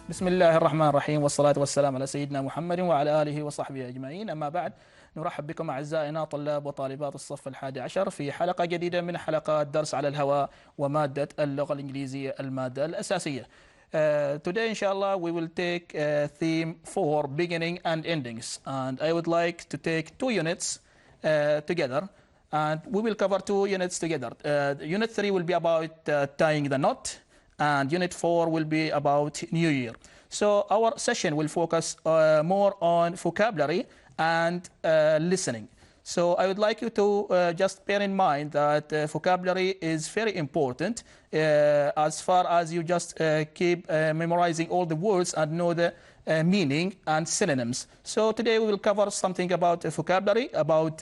بسم الله الرحمن الرحيم والصلاة والسلام على سيدنا محمد وعلى آله وصحبه أجمعين. أما بعد، نرحب بكم أعزائنا طلاب وطالبات الصف 11 في حلقة جديدة من حلقات درس على الهواء ومادة اللغة الإنجليزية المادة الأساسية. Today, inshallah, we will take theme 4, beginning and endings. And I would like to take 2 units together. And we will cover 2 units together. Unit 3 will be about tying the knot. And Unit 4 will be about New Year. So our session will focus more on vocabulary and listening. So I would like you to just bear in mind that vocabulary is very important as far as you just keep memorizing all the words and know the meaning and synonyms. So today we will cover something about vocabulary, about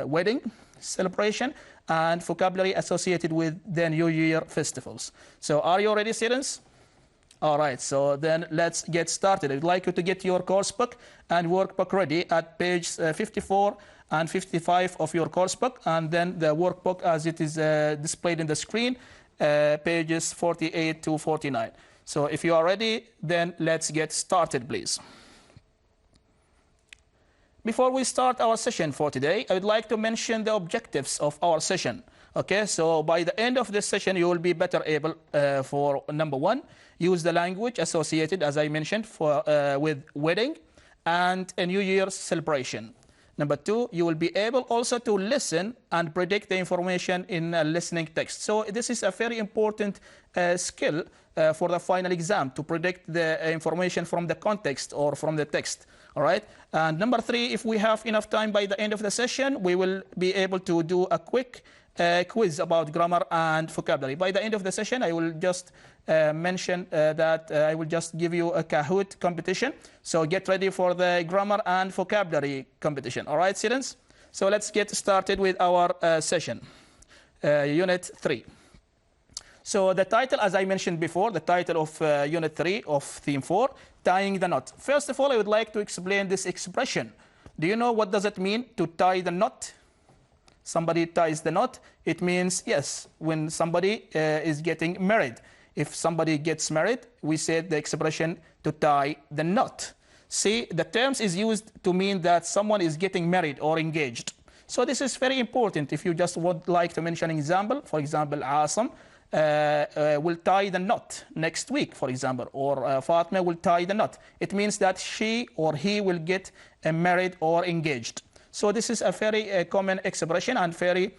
wedding celebration, and vocabulary associated with the New Year festivals. So are you ready, students? All right, so then let's get started. I'd like you to get your course book and workbook ready at page 54 and 55 of your course book, and then the workbook as it is displayed in the screen, pages 48 to 49. So if you are ready, then let's get started, please. Before we start our session for today, I would like to mention the objectives of our session. Okay, so by the end of this session, you will be better able for number 1, use the language associated, as I mentioned, for with wedding and a New Year's celebration. Number 2, you will be able also to listen and predict the information in a listening text. So this is a very important skill for the final exam, to predict the information from the context or from the text. All right. And number 3, if we have enough time by the end of the session, we will be able to do a quick quiz about grammar and vocabulary. By the end of the session, I will just mention that I will just give you a Kahoot competition. So get ready for the grammar and vocabulary competition. All right, students? So let's get started with our session, Unit 3. So the title, as I mentioned before, the title of Unit 3 of Theme 4, tying the knot. First of all, I would like to explain this expression. Do you know what does it mean to tie the knot? Somebody ties the knot. It means, yes, when somebody is getting married. If somebody gets married, we said the expression to tie the knot. See, the terms is used to mean that someone is getting married or engaged. So this is very important. If you just would like to mention an example, for example, Asim will tie the knot next week, for example, or Fatma will tie the knot. It means that she or he will get married or engaged. So this is a very common expression and very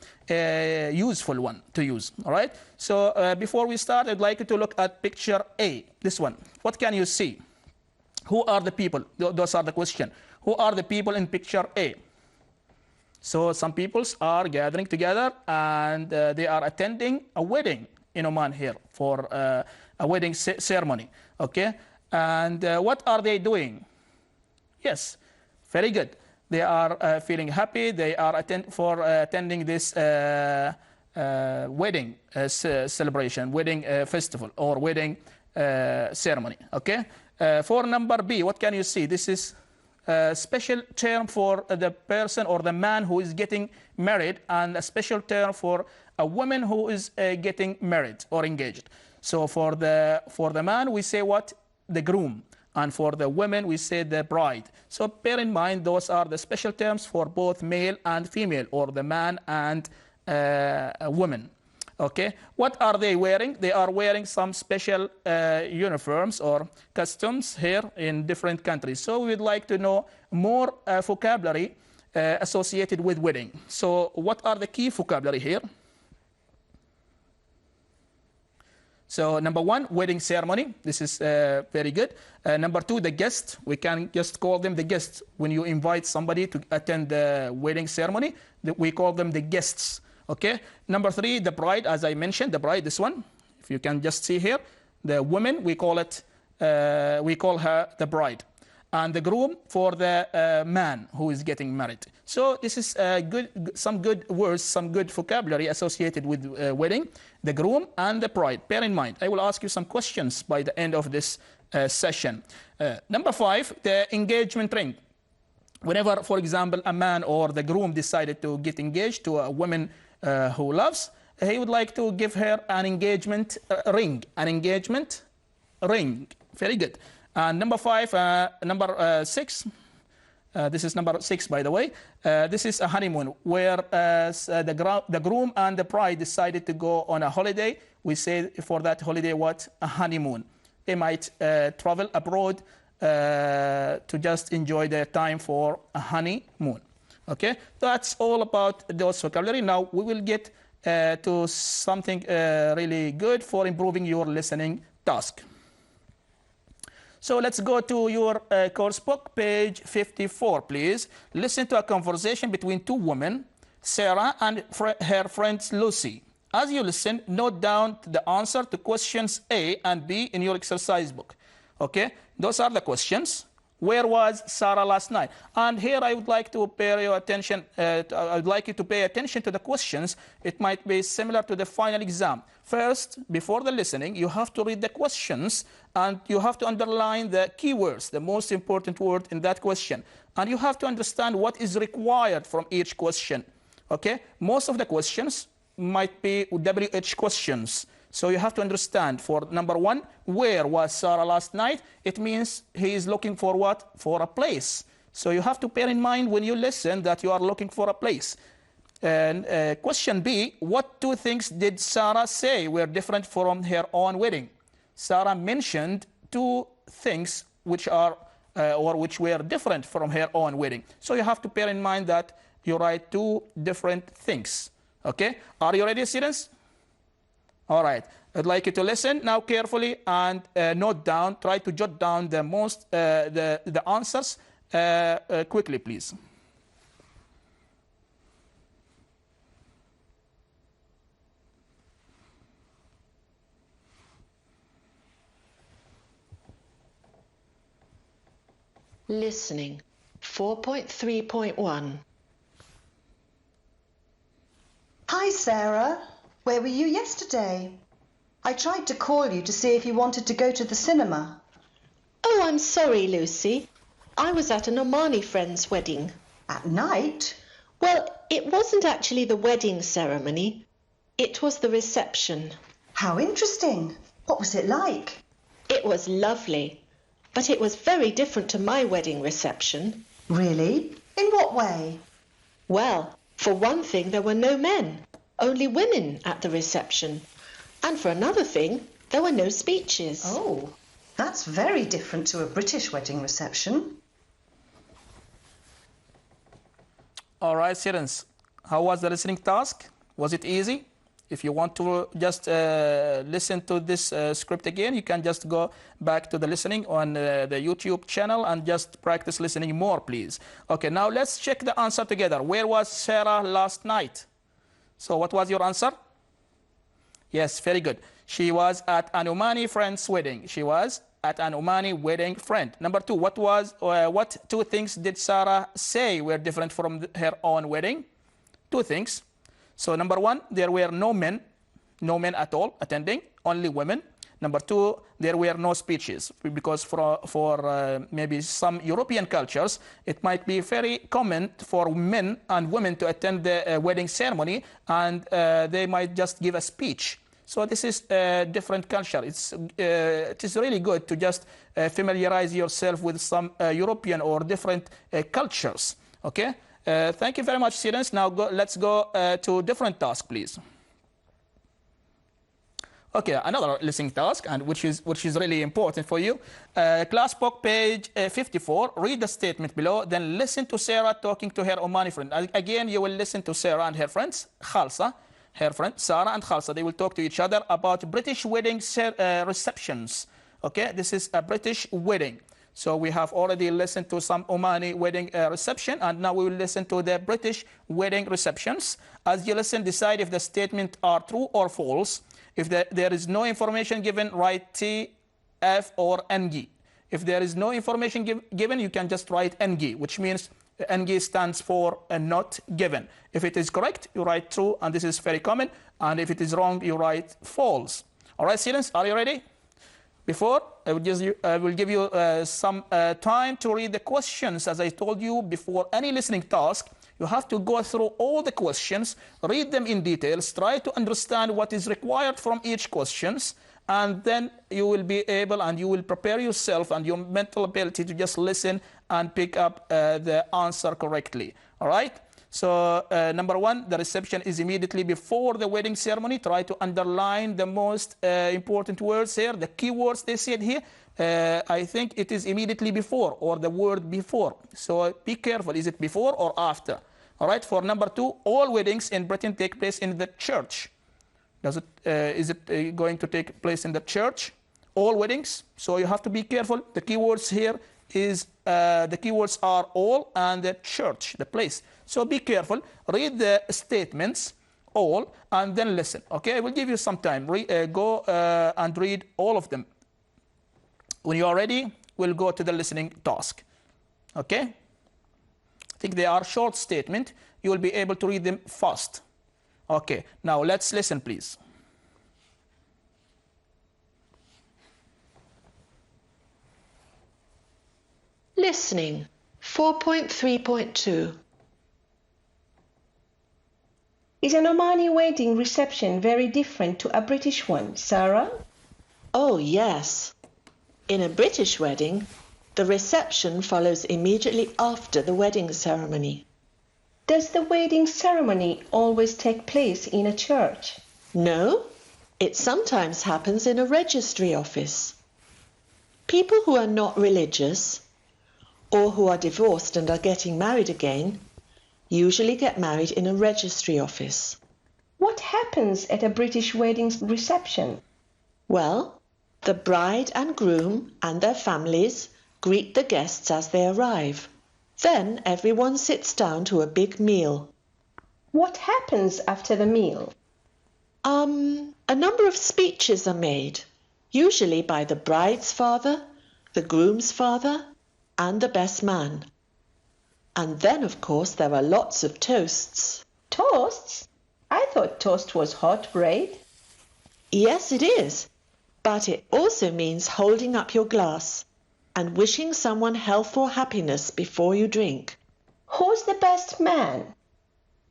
useful one to use. All right. So before we start, I'd like you to look at picture A, this one. What can you see? Who are the people? Those are the question. Who are the people in picture A? So some peoples are gathering together and they are attending a wedding in Oman here for a wedding ceremony. Okay. And what are they doing? Yes, very good. They are feeling happy. They are attending this wedding celebration, wedding festival, or wedding ceremony. Okay. For number B, what can you see? This is a special term for the person or the man who is getting married, and a special term for a woman who is getting married or engaged. So for the man, we say what? The groom. And for the women, we say the bride. So bear in mind, those are the special terms for both male and female, or the man and a woman. Okay. What are they wearing? They are wearing some special uniforms or customs here in different countries. So we'd like to know more vocabulary associated with wedding. So what are the key vocabulary here? So number 1, wedding ceremony. This is very good. Number 2, the guest. We can just call them the guests. When you invite somebody to attend the wedding ceremony, we call them the guests. Okay. Number 3, the bride. As I mentioned, the bride, this one. If you can just see here, the woman, we call her the bride. And the groom for the man who is getting married. So this is some good words, some good vocabulary associated with wedding, the groom and the bride. Bear in mind, I will ask you some questions by the end of this session. Number 5, the engagement ring. Whenever, for example, a man or the groom decided to get engaged to a woman who loves, he would like to give her an engagement ring. An engagement ring. Very good. And number 6, this is number 6, by the way. This is a honeymoon, where the groom and the bride decided to go on a holiday. We say for that holiday what? A honeymoon. They might travel abroad to just enjoy their time for a honeymoon. Okay, that's all about those vocabulary. Now we will get to something really good for improving your listening task. So let's go to your course book, page 54, please. Listen to a conversation between two women, Sarah and her friend Lucy. As you listen, note down the answer to questions A and B in your exercise book. Okay, those are the questions. Where was Sarah last night? And here I would like to pay your attention. I would like you to pay attention to the questions. It might be similar to the final exam. First, before the listening, you have to read the questions and you have to underline the keywords, the most important word in that question. And you have to understand what is required from each question. Okay? Most of the questions might be WH questions. So you have to understand, for number 1, where was Sarah last night? It means he is looking for what? For a place. So you have to bear in mind when you listen that you are looking for a place. And question B, what 2 things did Sarah say were different from her own wedding? Sarah mentioned 2 things which are which were different from her own wedding. So you have to bear in mind that you write 2 different things. Okay? Are you ready, students? All right. I'd like you to listen now carefully and note down. Try to jot down the answers quickly, please. Listening, 4.3.1. Hi, Sarah. Where were you yesterday? I tried to call you to see if you wanted to go to the cinema. Oh, I'm sorry, Lucy. I was at an Omani friend's wedding. At night? Well, it wasn't actually the wedding ceremony. It was the reception. How interesting. What was it like? It was lovely, but it was very different to my wedding reception. Really? In what way? Well, for one thing, there were no men. Only women at the reception. And for another thing, there were no speeches. Oh, that's very different to a British wedding reception. All right, students. How was the listening task? Was it easy? If you want to just listen to this script again, you can just go back to the listening on the YouTube channel and just practice listening more, please. Okay, now let's check the answer together. Where was Sarah last night? So what was your answer? Yes, very good. She was at an Omani friend's wedding. She was at an Omani wedding friend. Number 2, what 2 things did Sarah say were different from her own wedding? 2 things. So number 1, there were no men at all attending, only women. Number 2, there were no speeches, because for maybe some European cultures, it might be very common for men and women to attend the wedding ceremony, and they might just give a speech. So this is a different culture. It is really good to just familiarize yourself with some European or different cultures. Okay? Thank you very much, students. Now let's go to different task, please. Okay, another listening task, and which is really important for you. Class book, page 54. Read the statement below, then listen to Sarah talking to her Omani friend. Again, you will listen to Sarah and her friends, Khalsa, her friend Sarah and Khalsa. They will talk to each other about British wedding receptions. Okay, this is a British wedding. So we have already listened to some Omani wedding reception, and now we will listen to the British wedding receptions. As you listen, decide if the statements are true or false. If there is no information given, write T, F, or NG. If there is no information given, you can just write NG, which means NG stands for not given. If it is correct, you write true, and this is very common. And if it is wrong, you write false. All right, students, are you ready? Before, I will give you some time to read the questions. As I told you, before any listening task, You have to go through all the questions, read them in details, try to understand what is required from each questions, and then you will be able and you will prepare yourself and your mental ability to just listen and pick up the answer correctly. All right? So number one, the reception is immediately before the wedding ceremony. Try to underline the most important words here, the key words they said here. I think it is immediately before, or the word before. So be careful, is it before or after? All right, for number two, all weddings in Britain take place in the church. Is it going to take place in the church? All weddings, so you have to be careful. The keywords here is, the keywords are all and the church, the place. So be careful, read the statements, all, and then listen. Okay, I will give you some time. Go and read all of them. When you are ready, we'll go to the listening task. Okay? I think they are short statements. You will be able to read them fast. Okay, now let's listen, please. Listening, 4.3.2. Is an Omani wedding reception very different to a British one, Sarah? Oh, yes. In a British wedding, the reception follows immediately after the wedding ceremony. Does the wedding ceremony always take place in a church? No, it sometimes happens in a registry office. People who are not religious or who are divorced and are getting married again usually get married in a registry office. What happens at a British wedding reception? Well, the bride and groom and their families greet the guests as they arrive. Then everyone sits down to a big meal. What happens after the meal? A number of speeches are made, usually by the bride's father, the groom's father, and the best man. And then, of course, there are lots of toasts. Toasts? I thought toast was hot bread. Yes, it is. But it also means holding up your glass and wishing someone health or happiness before you drink. Who's the best man?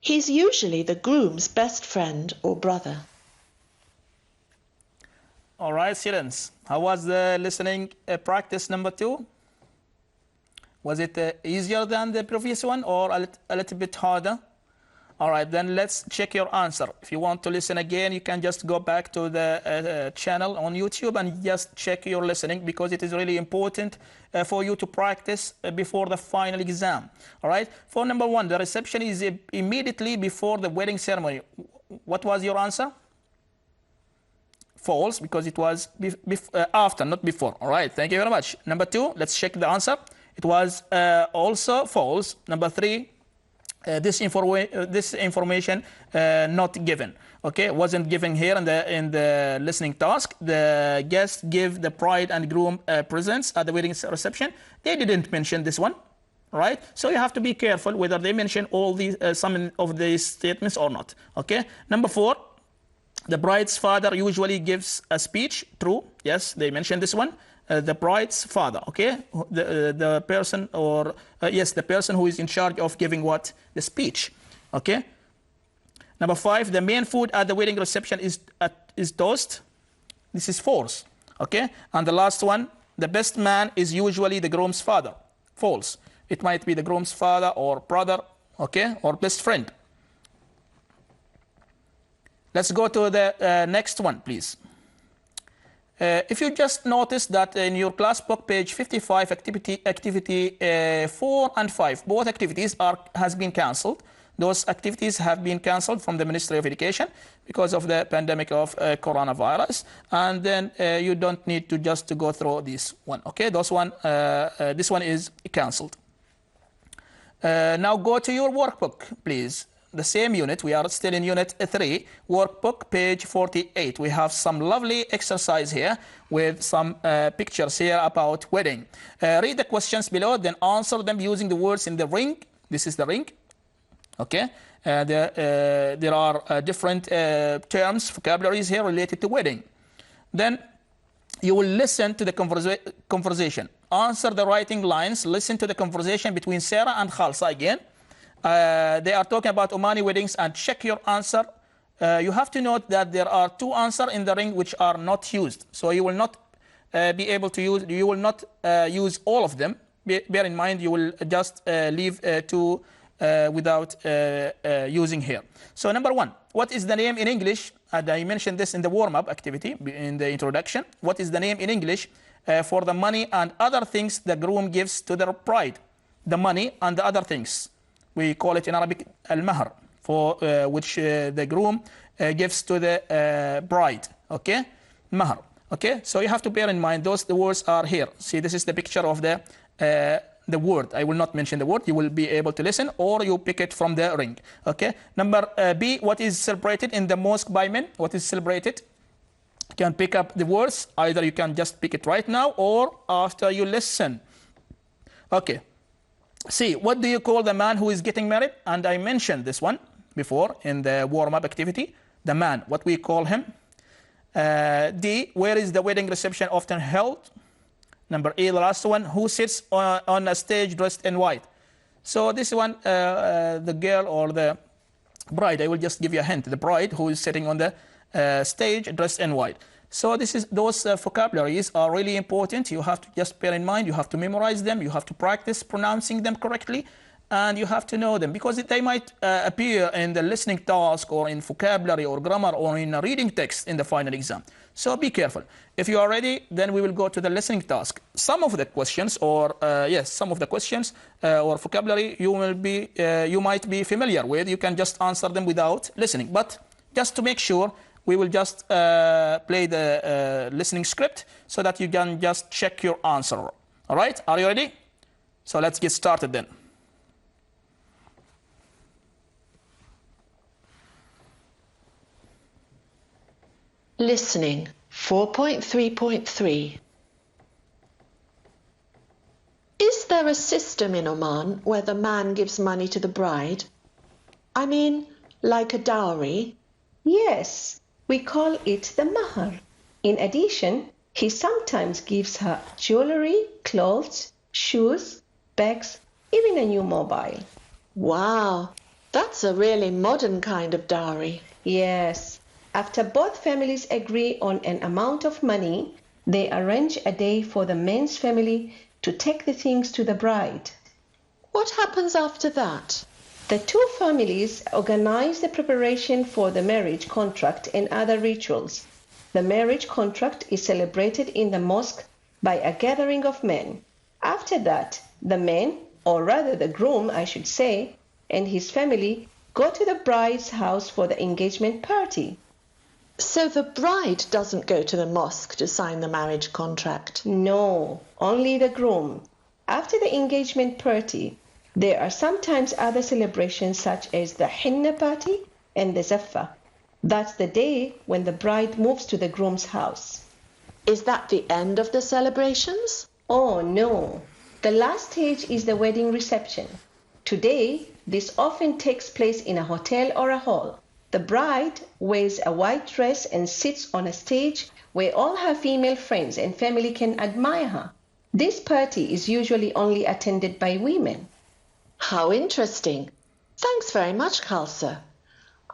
He's usually the groom's best friend or brother. All right, students. How was the listening practice number 2? Was it easier than the previous one or a little bit harder? All right, then let's check your answer. If you want to listen again, you can just go back to the channel on YouTube and just check your listening, because it is really important for you to practice before the final exam. All right, for number 1, the reception is immediately before the wedding ceremony. What was your answer? False, because it was after, not before. All right, thank you very much. Number 2, let's check the answer. It was also false. Number 3, this information not given. Okay, wasn't given here in the listening task. The guests give the bride and groom presents at the wedding reception. They didn't mention this one, right? So you have to be careful whether they mention all these some of these statements or not. Okay. Number 4, the bride's father usually gives a speech. True. Yes, they mentioned this one. The bride's father, okay, the person, or yes, the person who is in charge of giving what? The speech, okay. Number 5, the main food at the wedding reception is toast. This is false, okay. And the last one, the best man is usually the groom's father. False. It might be the groom's father or brother, okay, or best friend. Let's go to the next one, please. If you just notice that in your class book, page 55, activity 4 and 5, both activities has been cancelled. Those activities have been cancelled from the Ministry of Education because of the pandemic of coronavirus. And then you don't need to just go through this one. Okay, this one is cancelled. Now go to your workbook, please. The same unit, we are still in unit 3, workbook, page 48. We have some lovely exercise here with some pictures here about wedding. Read the questions below, then answer them using the words in the ring. This is the ring. Okay. There are different terms, vocabularies here related to wedding. Then you will listen to the conversation. Answer the writing lines. Listen to the conversation between Sarah and Khalsa again. They are talking about Omani weddings, and check your answer. You have to note that there are 2 answers in the ring which are not used. So you will not be able to use, you will not use all of them. Bear in mind, you will just leave 2 without using here. So number 1, what is the name in English? And I mentioned this in the warm-up activity in the introduction. What is the name in English for the money and other things the groom gives to the bride? The money and the other things. We call it in Arabic al-mahr, for which the groom gives to the bride. Okay, mahr. Okay, so you have to bear in mind the words are here. See, this is the picture of the word. I will not mention the word. You will be able to listen, or you pick it from the ring. Okay. Number B, what is celebrated in the mosque by men? What is celebrated? You can pick up the words. Either you can just pick it right now or after you listen. Okay. C, what do you call the man who is getting married? And I mentioned this one before in the warm-up activity. The man, what we call him. D, where is the wedding reception often held? Number E, the last one, who sits on a stage dressed in white? So this one, the girl or the bride, I will just give you a hint, the bride who is sitting on the stage dressed in white. So those vocabularies are really important. You have to just bear in mind, you have to memorize them, you have to practice pronouncing them correctly, and you have to know them, because they might appear in the listening task or in vocabulary or grammar or in a reading text in the final exam. So be careful. If you are ready, then we will go to the listening task. Some of the questions, or some of the questions or vocabulary you might be familiar with. You can just answer them without listening. But just to make sure, we will just play the listening script so that you can just check your answer. All right? Are you ready? So let's get started then. Listening 4.3.3. Is there a system in Oman where the man gives money to the bride? I mean, like a dowry? Yes, we call it the mahr. In addition, he sometimes gives her jewelry, clothes, shoes, bags, even a new mobile. Wow, that's a really modern kind of dowry. Yes. After both families agree on an amount of money, they arrange a day for the man's family to take the things to the bride. What happens after that? The 2 families organize the preparation for the marriage contract and other rituals. The marriage contract is celebrated in the mosque by a gathering of men. After that, the man, or rather the groom, I should say, and his family go to the bride's house for the engagement party. So the bride doesn't go to the mosque to sign the marriage contract? No, only the groom. After the engagement party, there are sometimes other celebrations such as the henna party and the zaffa. That's the day when the bride moves to the groom's house. Is that the end of the celebrations? Oh no, the last stage is the wedding reception. Today, this often takes place in a hotel or a hall. The bride wears a white dress and sits on a stage where all her female friends and family can admire her. This party is usually only attended by women. How interesting. Thanks very much, Khalsa.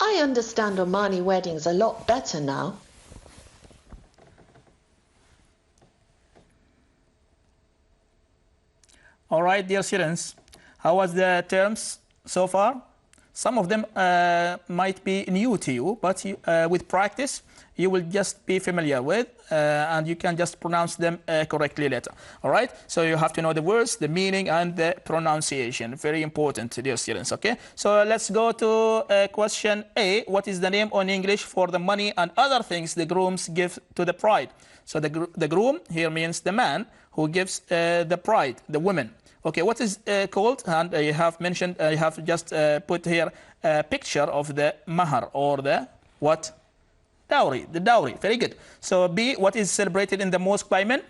I understand Omani weddings a lot better now. All right, dear students, how was the terms so far? Some of them might be new to you, but with practice, you will just be familiar with, and you can just pronounce them correctly later. All right? So you have to know the words, the meaning, and the pronunciation. Very important, dear students, okay? So let's go to question A. What is the name in English for the money and other things the grooms give to the bride? So the groom here means the man who gives the bride, the woman. Okay, what is called? And I have mentioned, I have just put here a picture of the mahr, or the what? Dowry, the dowry. Very good. So B, what is celebrated in the mosque by men?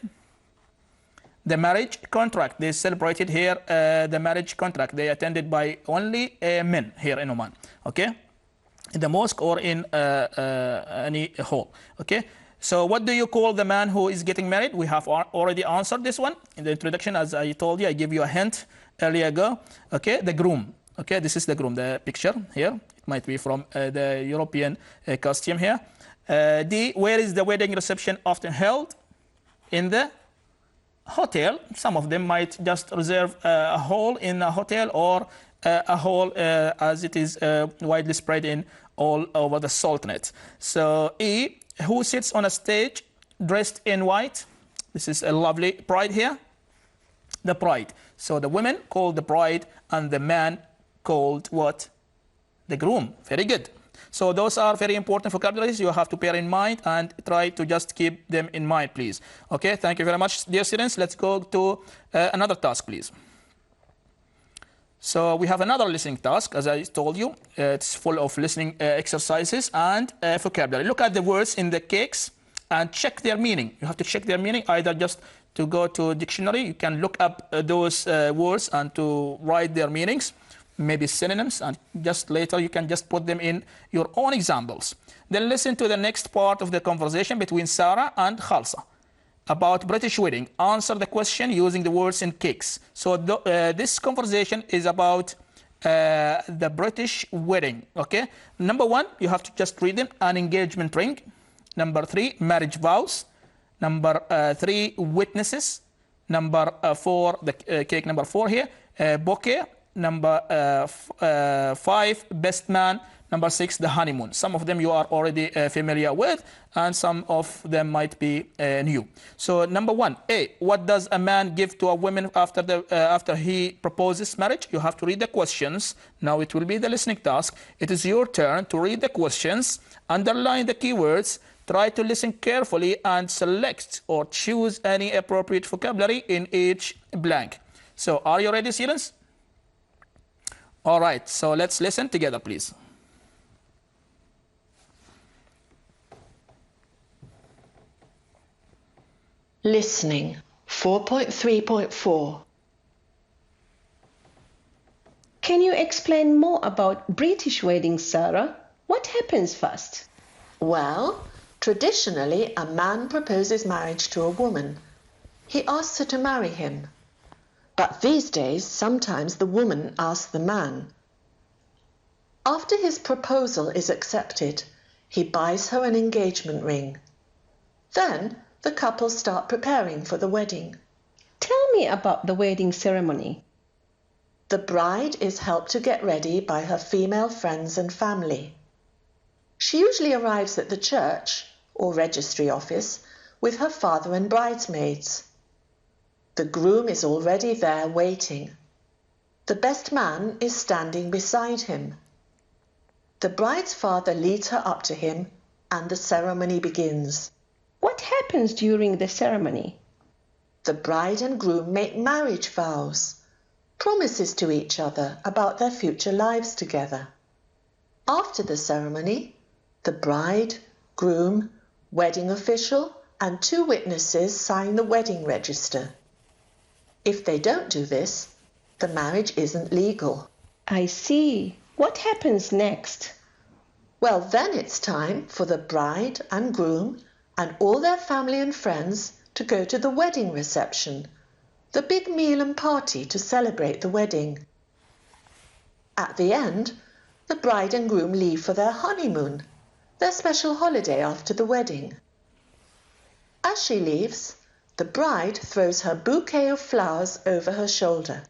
The marriage contract. They celebrated here the marriage contract. They attended by only men here in Oman. Okay, in the mosque or in any hall. Okay. So what do you call the man who is getting married? We have already answered this one in the introduction. As I told you, I gave you a hint earlier ago. Okay, the groom. Okay, this is the groom, the picture here. It might be from the European costume here. D, where is the wedding reception often held? In the hotel. Some of them might just reserve a hall in a hotel, or a hall as it is widely spread in all over the Sultanate. So E, who sits on a stage dressed in white? This is a lovely bride here. The bride. So the women called the bride and the man called what? The groom. Very good. So those are very important vocabularies you have to bear in mind and try to just keep them in mind, please. Okay, thank you very much, dear students. Let's go to another task, please. So we have another listening task, as I told you. It's full of listening exercises and vocabulary. Look at the words in the cakes and check their meaning. You have to check their meaning, either just to go to dictionary. You can look up those words and to write their meanings, maybe synonyms, and just later you can just put them in your own examples. Then listen to the next part of the conversation between Sarah and Khalsa about British wedding. Answer the question using the words in cakes. So this conversation is about the British wedding. Okay. Number 1, you have to just read them. An engagement ring. Number 3, marriage vows. Number 3, witnesses. Number 4, the cake number 4 here, bouquet. Number 5, best man. Number 6, the honeymoon. Some of them you are already familiar with, and some of them might be new. So number 1, A, what does a man give to a woman after he proposes marriage? You have to read the questions. Now it will be the listening task. It is your turn to read the questions, underline the keywords, try to listen carefully, and select or choose any appropriate vocabulary in each blank. So are you ready, students? All right, so let's listen together, please. Listening 4.3.4. Can you explain more about British weddings, Sarah? What happens first? Well, traditionally, a man proposes marriage to a woman. He asks her to marry him. But these days, sometimes the woman asks the man. After his proposal is accepted, he buys her an engagement ring. Then the couple start preparing for the wedding. Tell me about the wedding ceremony. The bride is helped to get ready by her female friends and family. She usually arrives at the church or registry office with her father and bridesmaids. The groom is already there waiting. The best man is standing beside him. The bride's father leads her up to him and the ceremony begins. What happens during the ceremony? The bride and groom make marriage vows, promises to each other about their future lives together. After the ceremony, the bride, groom, wedding official, and 2 witnesses sign the wedding register. If they don't do this, the marriage isn't legal. I see. What happens next? Well, then it's time for the bride and groom and all their family and friends to go to the wedding reception, the big meal and party to celebrate the wedding. At the end, the bride and groom leave for their honeymoon, their special holiday after the wedding. As she leaves, the bride throws her bouquet of flowers over her shoulder.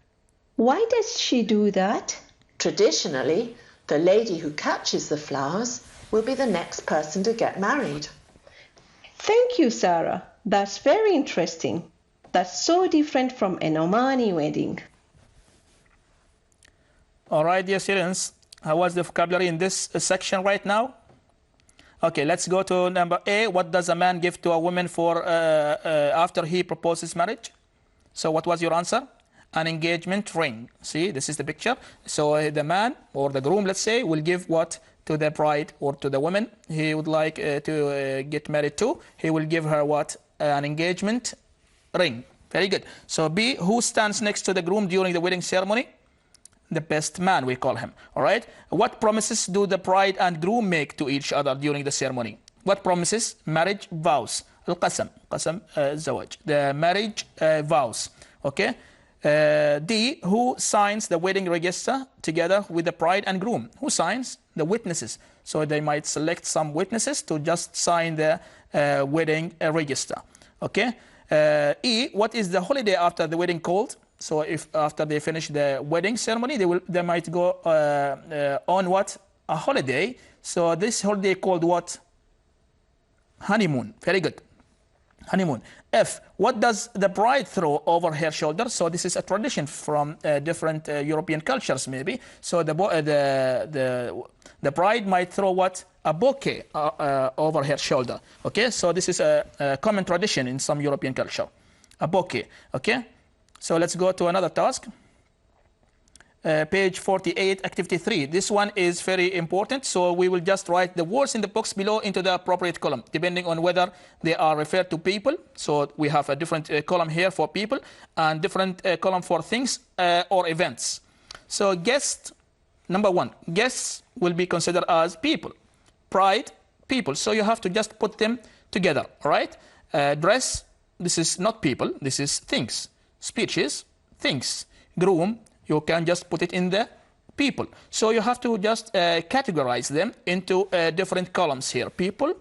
Why does she do that? Traditionally, the lady who catches the flowers will be the next person to get married. Thank you, Sarah. That's very interesting. That's so different from an Omani wedding. All right, dear students, how was the vocabulary in this section right now? Okay, let's go to number A. What does a man give to a woman for after he proposes marriage? So what was your answer? An engagement ring. See, this is the picture. So the man or the groom, let's say, will give what to the bride or to the woman he would like to get married to. He will give her what? An engagement ring. Very good. So B, who stands next to the groom during the wedding ceremony? The best man, we call him. All right. What promises do the bride and groom make to each other during the ceremony? What promises? Marriage vows. Al-qasam. Qasam zawaj. The marriage vows. Okay. D, who signs the wedding register together with the bride and groom? Who signs? The witnesses. So they might select some witnesses to just sign the wedding register. Okay. E, what is the holiday after the wedding called? So if after they finish the wedding ceremony, they might go on what? A holiday. So this holiday called what? Honeymoon. Very good. Honeymoon. F, what does the bride throw over her shoulder? So this is a tradition from different European cultures maybe. So the bride might throw what? A bouquet over her shoulder. Okay, so this is a common tradition in some European culture. A bouquet. Okay, so let's go to another task. Page 48, activity 3. This one is very important, so we will just write the words in the box below into the appropriate column, depending on whether they are referred to people. So we have a different column here for people and different column for things or events. So guest, number 1, guests will be considered as people. Bride, people. So you have to just put them together, all right? Dress, this is not people, this is things. Speeches, things. Groom, you can just put it in the people. So you have to just categorize them into different columns here. People,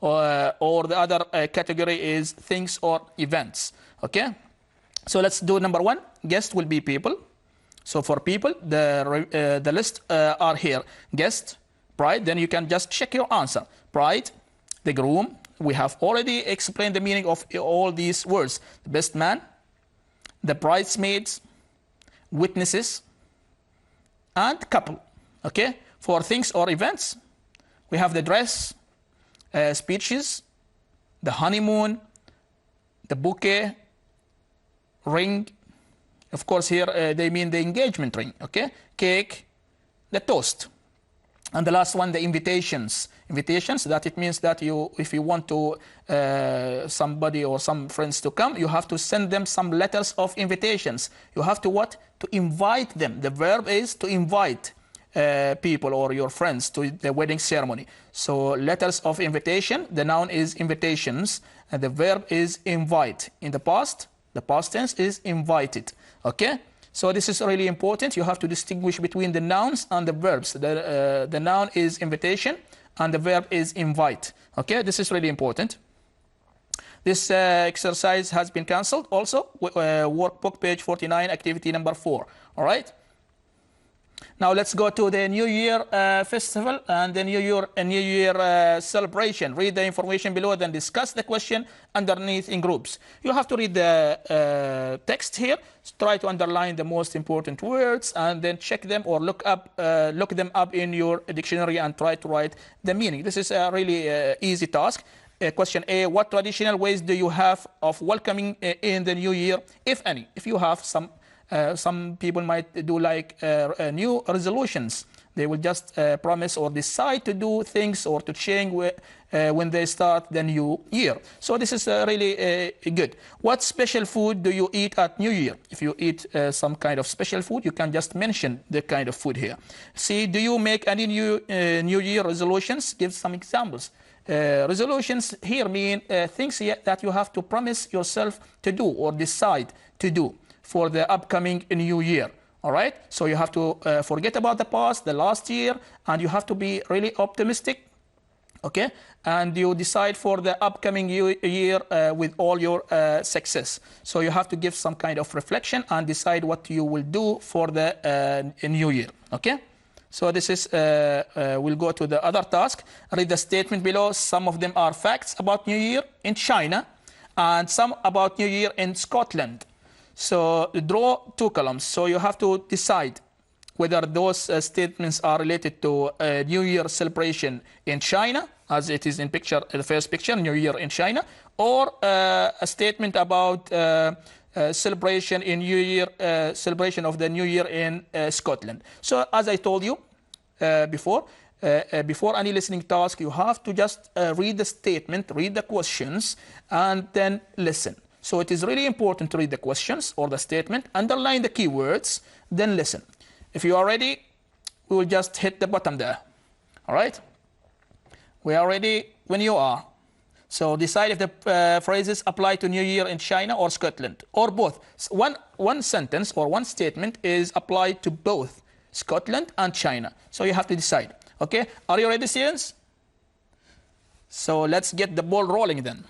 or the other category is things or events. Okay? So let's do number 1. Guest will be people. So for people, the list are here. Guest, bride, then you can just check your answer. Bride, the groom. We have already explained the meaning of all these words. The best man, the bridesmaids, witnesses, and couple. Okay, for things or events, we have the dress, speeches, the honeymoon, the bouquet, ring. Of course, here they mean the engagement ring. Okay, cake, the toast, and the last one, the invitations. Invitations, that it means that if you want to somebody or some friends to come, you have to send them some letters of invitations. You have to what? To invite them. The verb is to invite people or your friends to the wedding ceremony. So letters of invitation, the noun is invitations, and the verb is invite. In the past tense is invited. Okay? So this is really important. You have to distinguish between the nouns and the verbs. The noun is invitation, and the verb is invite. Okay, this is really important. This exercise has been cancelled also. Workbook page 49, activity number 4. All right. Now let's go to the New Year festival and the New Year celebration. Read the information below, then discuss the question underneath in groups. You have to read the text here. Try to underline the most important words and then check them or look them up in your dictionary and try to write the meaning. This is a really easy task. Question A, what traditional ways do you have of welcoming in the new year, if any? If you have some people might do like new resolutions. They will just promise or decide to do things or to change when they start the new year. So this is really good. What special food do you eat at New Year? If you eat some kind of special food, you can just mention the kind of food here. C, do you make any new Year resolutions? Give some examples. Resolutions here mean things that you have to promise yourself to do or decide to do for the upcoming new year. All right, so you have to forget about the past, the last year, and you have to be really optimistic. Okay, and you decide for the upcoming year with all your success. So you have to give some kind of reflection and decide what you will do for the new year. Okay, so this is we'll go to the other task. Read the statement below. Some of them are facts about New Year in China and some about New Year in Scotland. So draw 2 columns. So you have to decide whether those statements are related to a New Year celebration in China, as it is in the first picture, New Year in China, or a statement about celebration in New Year, celebration of the New Year in Scotland. So as I told you before any listening task, you have to just read the statement, read the questions, and then listen. So it is really important to read the questions or the statement, underline the keywords, then listen. If you are ready, we will just hit the button there. All right? We are ready when you are. So decide if the phrases apply to New Year in China or Scotland, or both. One sentence or one statement is applied to both Scotland and China. So you have to decide. Okay, are you ready, students? So let's get the ball rolling then.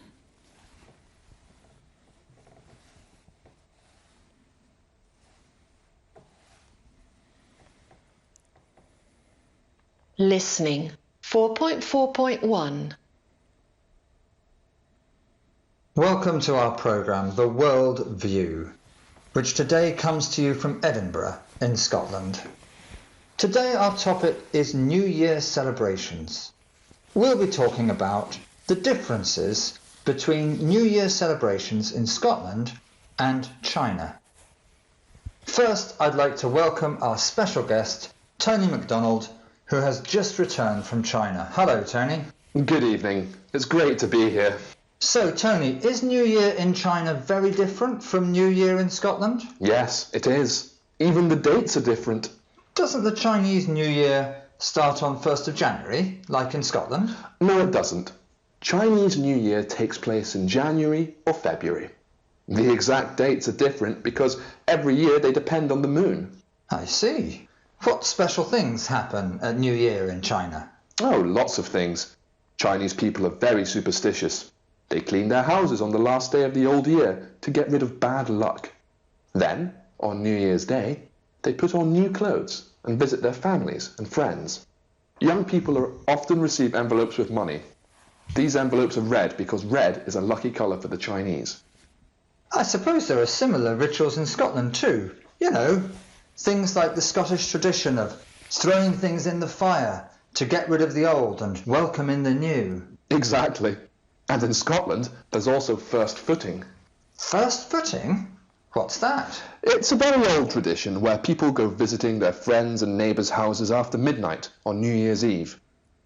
Listening 4.4.1. Welcome to our programme, The World View, which today comes to you from Edinburgh in Scotland. Today our topic is New Year celebrations. We'll be talking about the differences between New Year celebrations in Scotland and China. First, I'd like to welcome our special guest, Tony MacDonald, who has just returned from China. Hello, Tony. Good evening. It's great to be here. So, Tony, is New Year in China very different from New Year in Scotland? Yes, it is. Even the dates are different. Doesn't the Chinese New Year start on 1st of January, like in Scotland? No, it doesn't. Chinese New Year takes place in January or February. The exact dates are different because every year they depend on the moon. I see. What special things happen at New Year in China? Oh, lots of things. Chinese people are very superstitious. They clean their houses on the last day of the old year to get rid of bad luck. Then, on New Year's Day, they put on new clothes and visit their families and friends. Young people often receive envelopes with money. These envelopes are red because red is a lucky colour for the Chinese. I suppose there are similar rituals in Scotland too. You know, things like the Scottish tradition of throwing things in the fire to get rid of the old and welcome in the new. Exactly. And in Scotland, there's also first footing. First footing? What's that? It's a very old tradition where people go visiting their friends and neighbours' houses after midnight on New Year's Eve.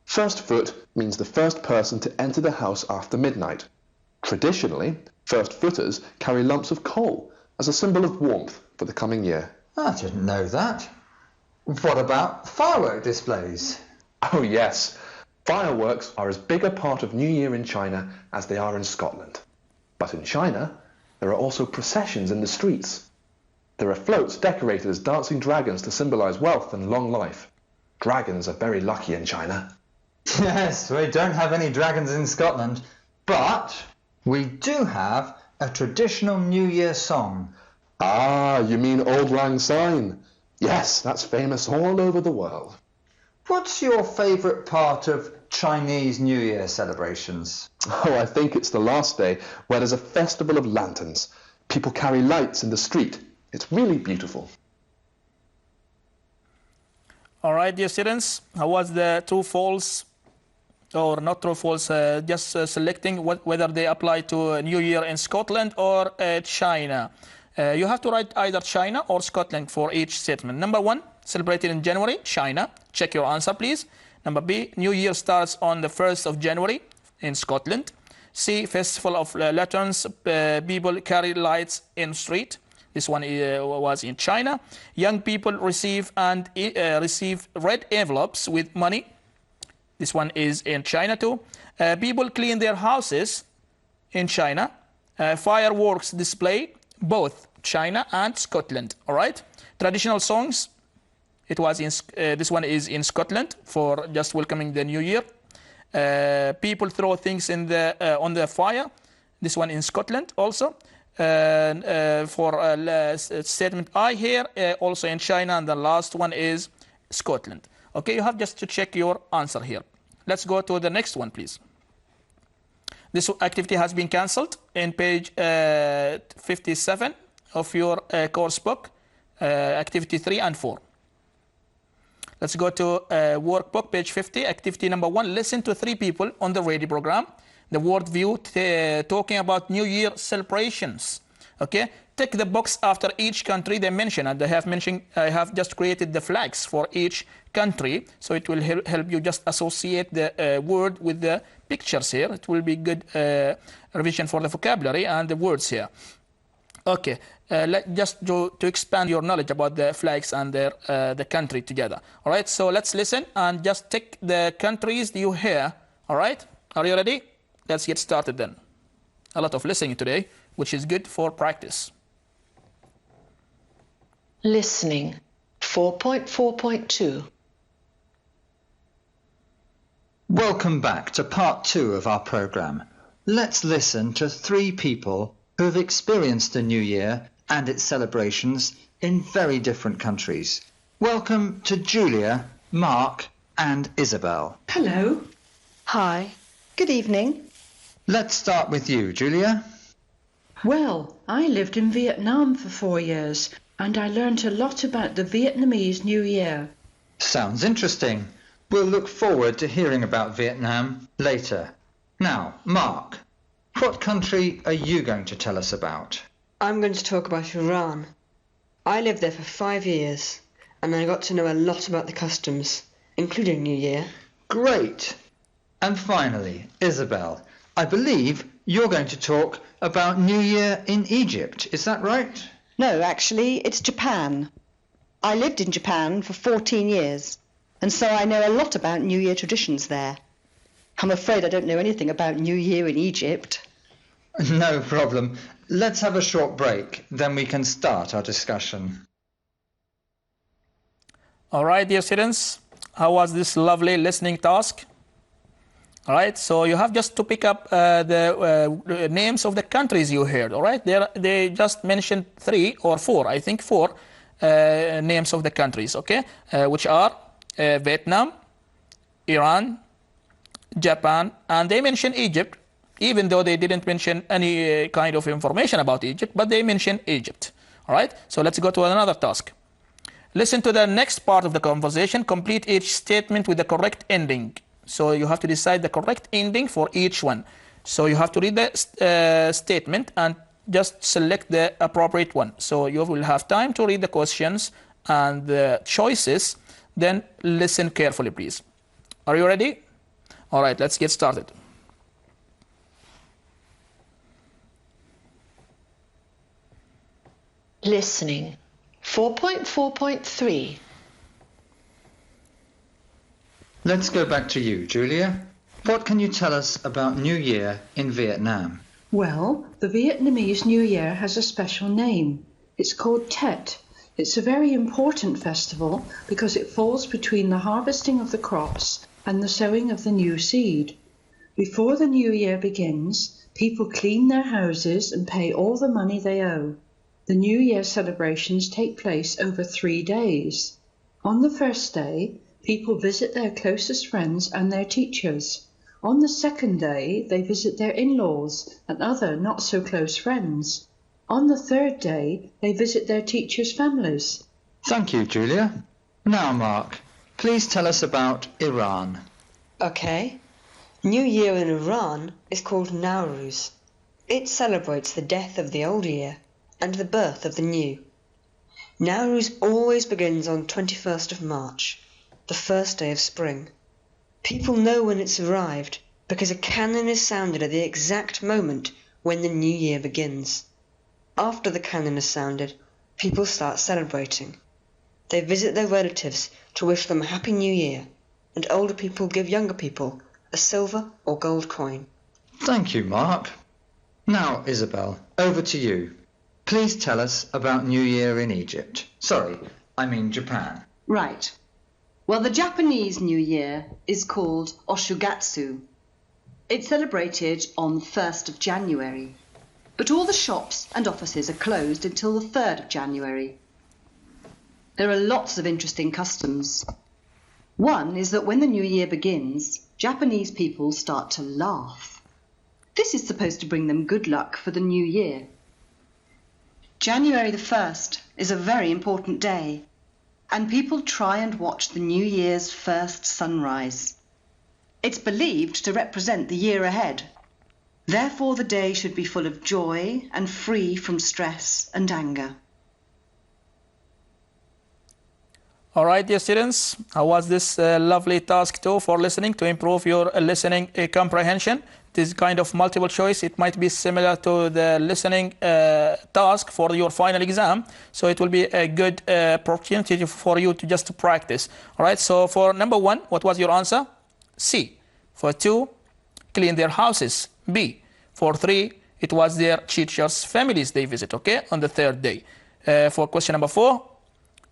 First foot means the first person to enter the house after midnight. Traditionally, first footers carry lumps of coal as a symbol of warmth for the coming year. I didn't know that. What about firework displays? Oh yes, fireworks are as big a part of New Year in China as they are in Scotland. But in China, there are also processions in the streets. There are floats decorated as dancing dragons to symbolise wealth and long life. Dragons are very lucky in China. Yes, we don't have any dragons in Scotland, but we do have a traditional New Year song. Ah, you mean Auld Lang Syne? Yes, that's famous all over the world. What's your favourite part of Chinese New Year celebrations? Oh, I think it's the last day where there's a festival of lanterns. People carry lights in the street. It's really beautiful. All right, dear students, how was the true false or not true false, just selecting whether they apply to New Year in Scotland or China. You have to write either China or Scotland for each statement. Number one, celebrated in January, China. Check your answer, please. Number B, New Year starts on the 1st of January in Scotland. C, Festival of Lanterns, people carry lights in street. This one was in China. Young people receive red envelopes with money. This one is in China too. People clean their houses in China. Fireworks display, both China and Scotland. All right. Traditional songs. It was in this one is in Scotland for just welcoming the New Year. People throw things in the on the fire. This one in Scotland also. For statement I here also in China, and the last one is Scotland. Okay, you have just to check your answer here. Let's go to the next one, please. This activity has been cancelled in page 57 of your course book, activity 3 and 4. Let's go to workbook, page 50, activity number 1. Listen to 3 people on the radio program. The World View talking about New Year celebrations. Okay, tick the box after each country they mention, and I have just created the flags for each country, so it will help you just associate the word with the pictures here. It will be good revision for the vocabulary and the words here. Okay, just to expand your knowledge about the flags and the country together. All right, so let's listen and just tick the countries you hear. All right, are you ready? let's get started then. A lot of listening today, which is good for practice. Listening 4.4.2. Welcome back to part 2 of our programme. Let's listen to 3 people who have experienced the New Year and its celebrations in very different countries. Welcome to Julia, Mark and Isabel. Hello. Hi. Good evening. Let's start with you, Julia. Well, I lived in Vietnam for 4 years and I learned a lot about the Vietnamese New Year. Sounds interesting. We'll look forward to hearing about Vietnam later. Now, Mark, what country are you going to tell us about? I'm going to talk about Iran. I lived there for 5 years and I got to know a lot about the customs, including New Year. Great! And finally, Isabel, I believe you're going to talk about New Year in Egypt, is that right? No, actually, it's Japan. I lived in Japan for 14 years, and so I know a lot about New Year traditions there. I'm afraid I don't know anything about New Year in Egypt. No problem. Let's have a short break, then we can start our discussion. All right, dear students, how was this lovely listening task? All right, so you have just to pick up the names of the countries you heard. All right, they just mentioned 3 or 4, I think 4 names of the countries, okay, which are Vietnam, Iran, Japan, and they mentioned Egypt, even though they didn't mention any kind of information about Egypt, but they mentioned Egypt. All right, so let's go to another task. Listen to the next part of the conversation. Complete each statement with the correct ending. So you have to decide the correct ending for each one. So you have to read the statement and just select the appropriate one. So you will have time to read the questions and the choices. Then listen carefully, please. Are you ready? All right, let's get started. Listening 4.4.3. Let's go back to you, Julia. What can you tell us about New Year in Vietnam? Well, the Vietnamese New Year has a special name. It's called Tet. It's a very important festival because it falls between the harvesting of the crops and the sowing of the new seed. Before the new year begins, people clean their houses and pay all the money they owe. The New Year celebrations take place over 3 days. On the first day, people visit their closest friends and their teachers. On the second day, they visit their in-laws and other not-so-close friends. On the third day, they visit their teachers' families. Thank you, Julia. Now, Mark, please tell us about Iran. Okay. New Year in Iran is called Nowruz. It celebrates the death of the old year and the birth of the new. Nowruz always begins on 21st of March, the first day of spring. People know when it's arrived because a cannon is sounded at the exact moment when the new year begins. After the cannon is sounded, people start celebrating. They visit their relatives to wish them a happy new year, and older people give younger people a silver or gold coin. Thank you, Mark. Now, Isabel, over to you. Please tell us about New Year in Egypt. Sorry, I mean Japan. Right. Well, the Japanese New Year is called Oshugatsu. It's celebrated on the 1st of January, but all the shops and offices are closed until the 3rd of January. There are lots of interesting customs. One is that when the new year begins, Japanese people start to laugh. This is supposed to bring them good luck for the new year. January the 1st is a very important day, and people try and watch the New Year's first sunrise. It's believed to represent the year ahead. Therefore, the day should be full of joy and free from stress and anger. All right, dear students, how was this lovely task too for listening to improve your listening comprehension? It is kind of multiple choice. It might be similar to the listening task for your final exam. So it will be a good opportunity for you to just practice. All right, so for number 1, what was your answer? C. For 2, clean their houses. B. For 3, it was their teachers' families they visit, okay, on the 3rd day. For question number 4,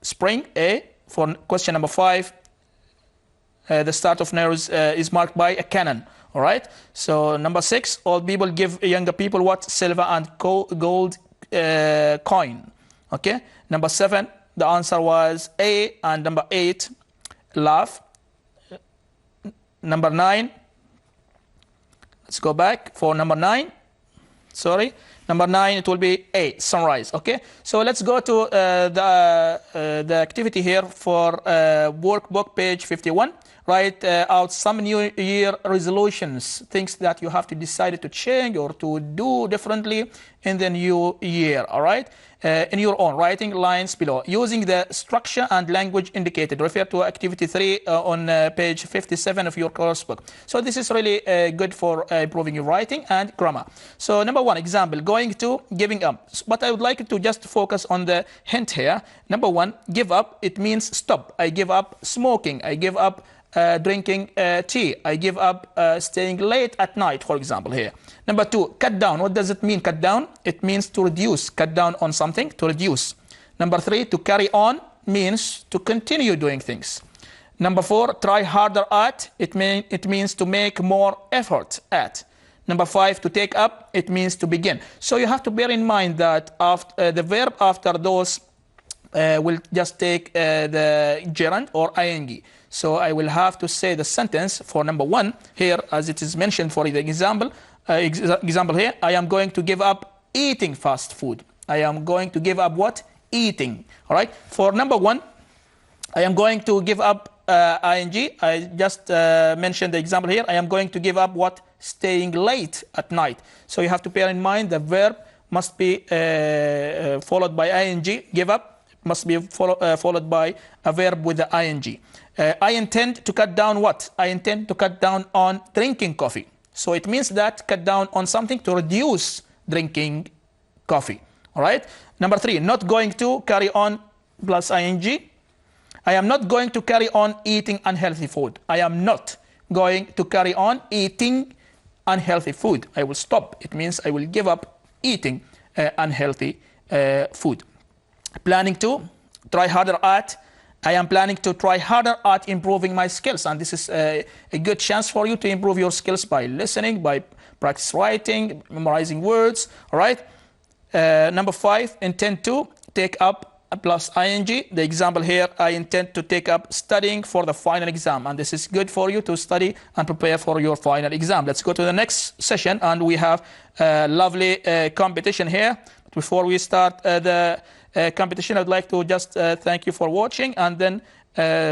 spring, A. For question number 5, the start of Nowruz is marked by a cannon, all right? So number 6, old people give younger people what? Silver and gold coin, okay? Number 7, the answer was A. And number 8, laugh. Number 9, let's go back for number 9. Sorry, number 9, it will be A, sunrise. Okay, so let's go to the activity here for workbook page 51. Write out some New Year resolutions, things that you have to decide to change or to do differently in the new year. All right, in your own writing lines below using the structure and language indicated. Refer to activity 3 on page 57 of your course book. So this is really good for improving your writing and grammar. So number 1 example, going to giving up. But I would like to just focus on the hint here. Number 1, give up, it means stop. I give up smoking. I give up drinking tea. I give up staying late at night, for example, here. Number 2, cut down. What does it mean, cut down? It means to reduce. Cut down on something, to reduce. Number 3, to carry on means to continue doing things. Number 4, try harder at. It means to make more effort at. Number 5, to take up. It means to begin. So you have to bear in mind that after, the verb after those will just take the gerund or ing. So I will have to say the sentence for number 1 here, as it is mentioned for the example. Example here, I am going to give up eating fast food. I am going to give up what? Eating. All right. For number 1, I am going to give up ing. I just mentioned the example here. I am going to give up what? Staying late at night. So you have to bear in mind the verb must be followed by ing. Give up must be followed by a verb with the ing. I intend to cut down what? I intend to cut down on drinking coffee. So it means that cut down on something to reduce drinking coffee. All right. Number 3, not going to carry on plus ing. I am not going to carry on eating unhealthy food. I am not going to carry on eating unhealthy food. I will stop. It means I will give up eating unhealthy food. Planning to try harder at. I am planning to try harder at improving my skills, and this is a good chance for you to improve your skills by listening, by practice writing, memorizing words. All right. Number 5, intend to take up plus ing. The example here, I intend to take up studying for the final exam, and this is good for you to study and prepare for your final exam. Let's go to the next session, and we have a lovely competition here. Before we start the competition, I'd like to just thank you for watching, and then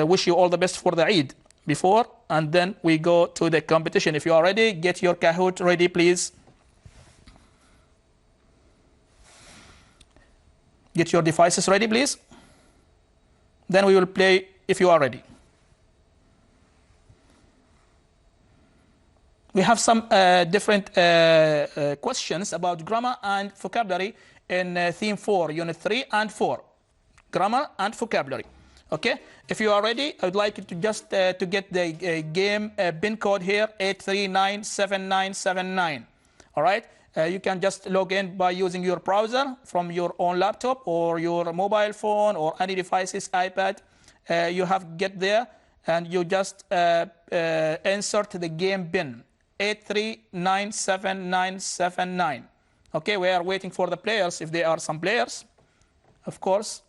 wish you all the best for the Eid before, and then we go to the competition. If you are ready, get your Kahoot ready, please. Get your devices ready, please. Then we will play if you are ready. We have some different questions about grammar and vocabulary in theme 4, unit 3 and 4. Grammar and vocabulary. Okay? If you are ready, I would like you to just to get the game pin code here, 8397979. All right? You can just log in by using your browser from your own laptop or your mobile phone or any devices, iPad. You have get there and you just insert the game pin, 8397979. Okay, we are waiting for the players, if there are some players. Of course,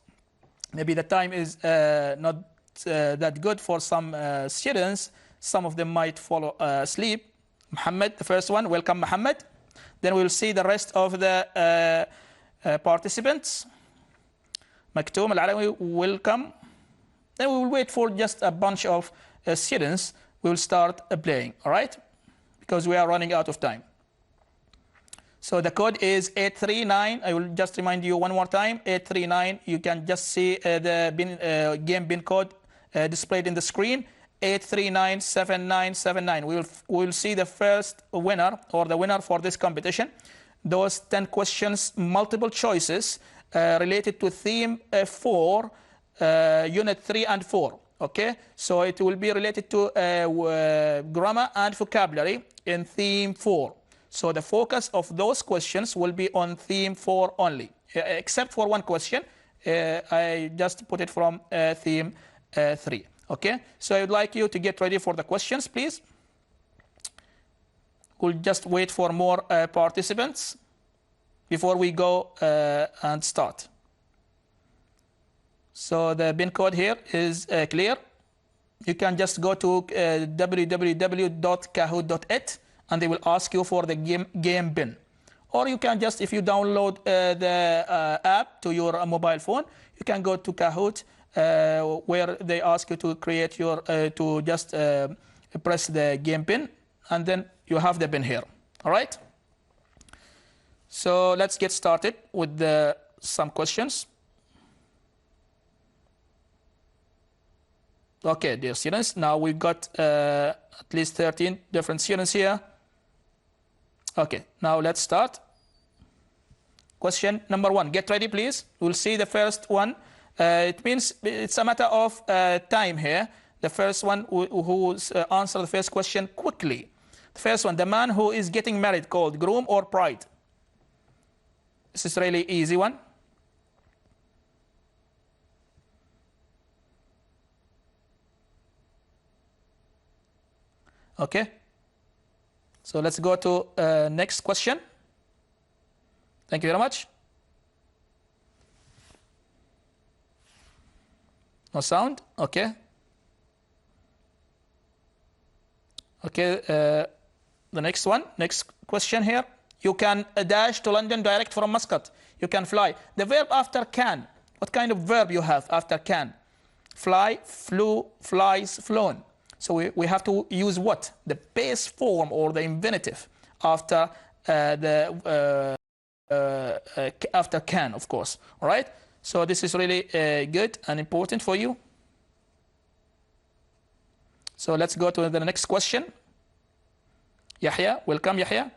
maybe the time is not that good for some students. Some of them might fall asleep. Muhammad, the first one. Welcome, Muhammad. Then we'll see the rest of the participants. Maktoum Al-Alawi, welcome. Then we will wait for just a bunch of students. We will start playing, all right? Because we are running out of time. So the code is 839. I will just remind you one more time, 839. You can just see the game pin code displayed in the screen, 8397979. We will see the first winner or the winner for this competition. Those 10 questions, multiple choices related to theme 4, unit 3 and 4. Okay, so it will be related to grammar and vocabulary in theme 4. So the focus of those questions will be on theme 4 only, except for one question. I just put it from theme 3. Okay, so I would like you to get ready for the questions, please. We'll just wait for more participants before we go and start. So the PIN code here is clear. You can just go to www.kahoot.it and they will ask you for the game PIN. Or you can just, if you download the app to your mobile phone, you can go to Kahoot where they ask you to create your, to just press the game PIN, and then you have the PIN here. All right? So let's get started with some questions. Okay, dear students, now we've got at least 13 different students here. Okay, now let's start. Question number 1. Get ready, please. We'll see the first one. It means it's a matter of time here. The first one who answer the first question quickly. The first one, the man who is getting married called groom or bride? This is really easy one. Okay. So let's go to next question. Thank you very much. No sound? Okay. Okay, the next one, next question here. You can dash to London direct from Muscat. You can fly. The verb after can, what kind of verb you have after can? Fly, flew, flies, flown. So we have to use what? The base form or the infinitive after after can, of course. All right? So this is really good and important for you. So let's go to the next question. Yahya, welcome Yahya.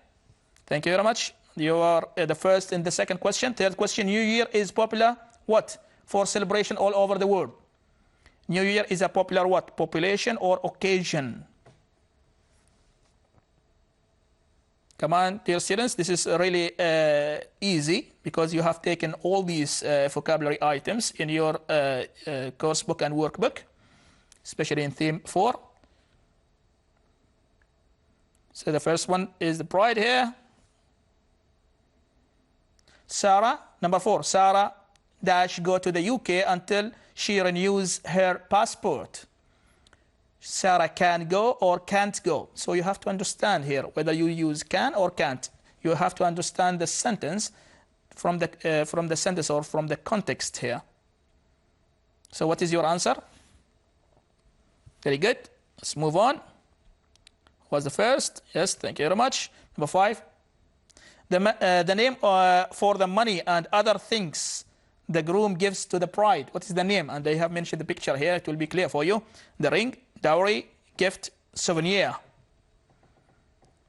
Thank you very much. You are the first in the second question. Third question, New Year is popular what? For celebration all over the world. New Year is a popular what? Population or occasion? Come on, dear students, this is really easy because you have taken all these vocabulary items in your course book and workbook, especially in theme 4. So the first one is the bride here. Sarah, number 4, Sarah dash go to the UK until she renews her passport. Sarah can go or can't go. So you have to understand here whether you use can or can't. You have to understand the sentence from the sentence or from the context here. So what is your answer? Very good. Let's move on. Was the first? Yes, thank you very much. Number 5. The name for the money and other things the groom gives to the bride. What is the name? And they have mentioned the picture here. It will be clear for you. The ring, dowry, gift, souvenir.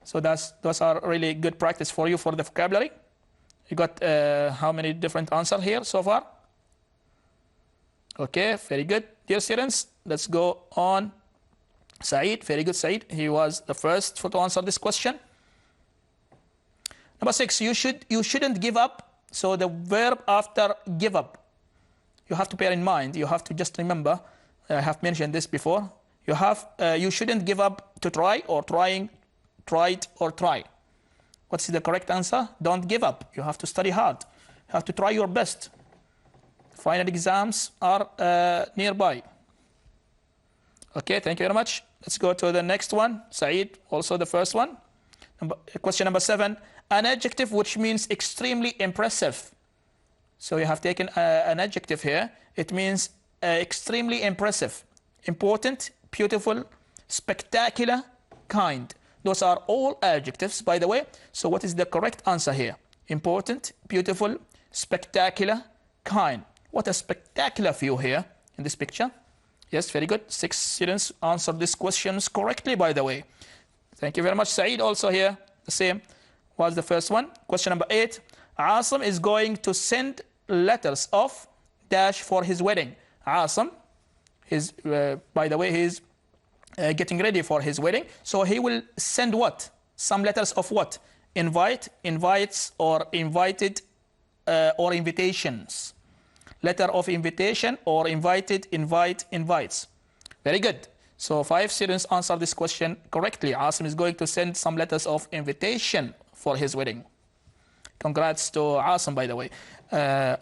So those are really good practice for you for the vocabulary. You got how many different answers here so far? Okay, very good. Dear students, let's go on. Saeed, very good Saeed. He was the first to answer this question. Number 6, you shouldn't give up. So the verb after give up, you have to bear in mind, you have to just remember, I have mentioned this before, you shouldn't give up to try or trying, tried or try. What's the correct answer? Don't give up. You have to study hard. You have to try your best. Final exams are nearby. Okay, thank you very much. Let's go to the next one. Saeed, also the first one. Question number 7. An adjective which means extremely impressive. So you have taken an adjective here. It means extremely impressive, important, beautiful, spectacular, kind. Those are all adjectives, by the way. So what is the correct answer here? Important, beautiful, spectacular, kind. What a spectacular view here in this picture. Yes, very good. 6 students answered these questions correctly, by the way. Thank you very much. Saeed also here, the same. Was the first one. Question number 8. Asim is going to send letters of dash for his wedding. Asim He's, by the way, he's getting ready for his wedding. So he will send what? Some letters of what? Invite, invites, or invited, or invitations. Letter of invitation or invited, invite, invites. Very good. So 5 students answer this question correctly. Asim is going to send some letters of invitation for his wedding. Congrats to Asim, by the way.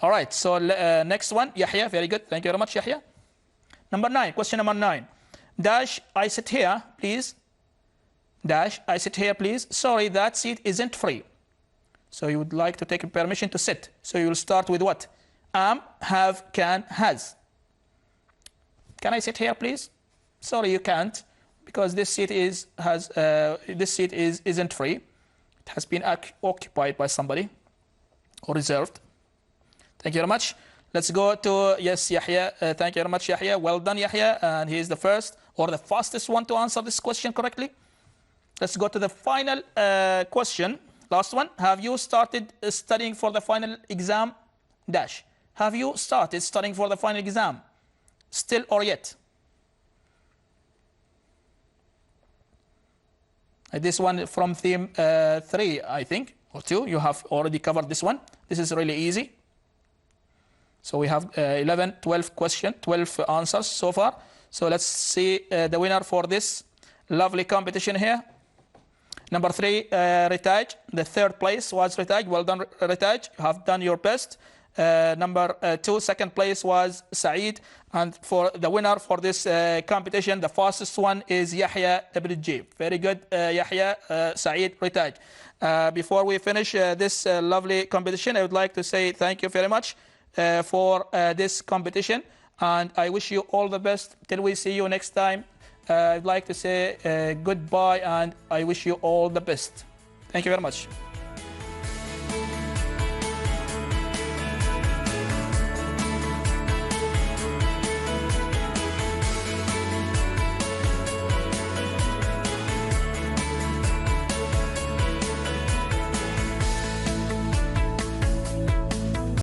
All right, so next one, Yahya. Very good. Thank you very much, Yahya. Number 9, question number 9. Dash, I sit here, please. Dash, I sit here, please. Sorry, that seat isn't free. So you would like to take permission to sit. So you will start with what? Am, have, can, has. Can I sit here, please? Sorry, you can't, because this seat isn't free. It has been occupied by somebody or reserved. Thank you very much. Let's go to, yes, Yahya. Thank you very much, Yahya. Well done, Yahya. And he is the first or the fastest one to answer this question correctly. Let's go to the final question. Last one. Have you started studying for the final exam? Dash. Have you started studying for the final exam? Still or yet? This one from theme 3, I think, or 2. You have already covered this one. This is really easy. So we have 11, 12 answers so far. So let's see the winner for this lovely competition here. Number 3, Ritaj. The 3rd place was Ritaj. Well done, Ritaj. You have done your best. Number 2, 2nd place was Saeed. And for the winner for this competition, the fastest one is Yahya Ibn Jib. Very good, Yahya, Saeed, Ritaj. Before we finish this lovely competition, I would like to say thank you very much for this competition. And I wish you all the best till we see you next time. I'd like to say goodbye and I wish you all the best. Thank you very much.